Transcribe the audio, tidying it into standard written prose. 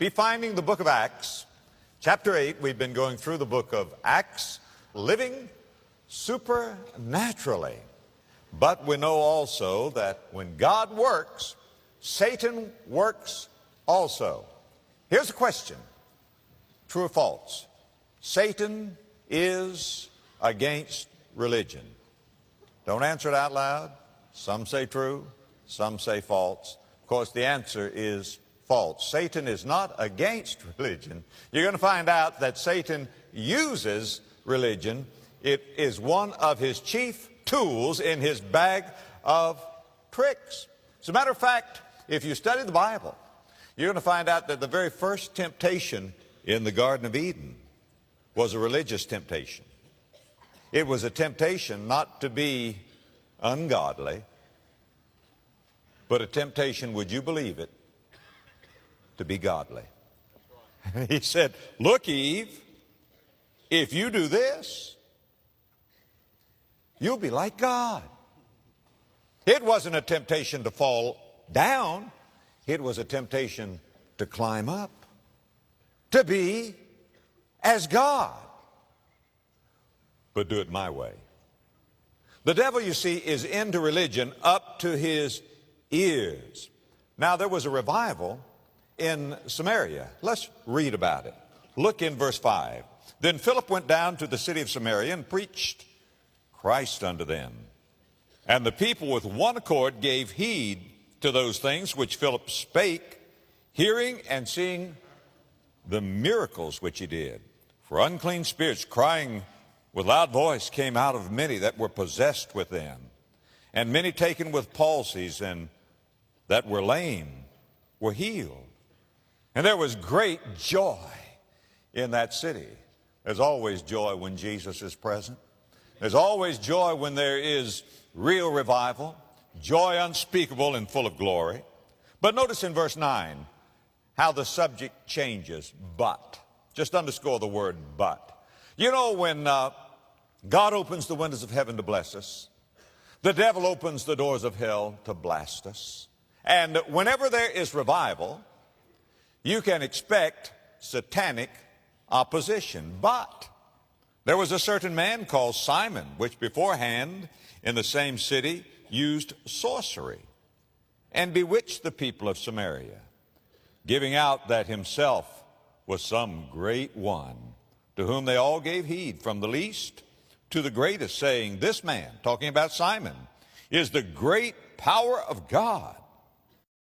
be finding the book of Acts, chapter 8. We've been going through the book of Acts, living supernaturally. But we know also that when God works, Satan works also. Here's a question, true or false? Satan is against religion. Don't answer it out loud. Some say true, some say false. Of course, the answer is false. Satan is not against religion. You're going to find out that Satan uses religion. It is one of his chief tools in his bag of tricks. As a matter of fact, if you study the Bible, you're going to find out that the very first temptation in the Garden of Eden was a religious temptation. It was a temptation not to be ungodly, but a temptation, would you believe it, to be godly. He said, look, Eve, if you do this, you'll be like God. It wasn't a temptation to fall down. It was a temptation to climb up, to be as God, but do it my way. The devil, you see, is into religion up to his ears. Now, there was a revival in Samaria. Let's read about it. Look in verse 5. Then Philip went down to the city of Samaria and preached Christ unto them. And the people with one accord gave heed to those things which Philip spake, hearing and seeing the miracles which he did. For unclean spirits, crying with loud voice, came out of many that were possessed with them. And many taken with palsies and that were lame were healed. And there was great joy in that city. There's always joy when Jesus is present. There's always joy when there is real revival, joy unspeakable and full of glory. But notice in verse 9 how the subject changes, but. Just underscore the word but. You know, when God opens the windows of heaven to bless us, the devil opens the doors of hell to blast us. And whenever there is revival, you can expect satanic opposition. But there was a certain man called Simon, which beforehand in the same city used sorcery and bewitched the people of Samaria, giving out that himself was some great one, to whom they all gave heed, from the least to the greatest, saying, this man, talking about Simon, is the great power of God.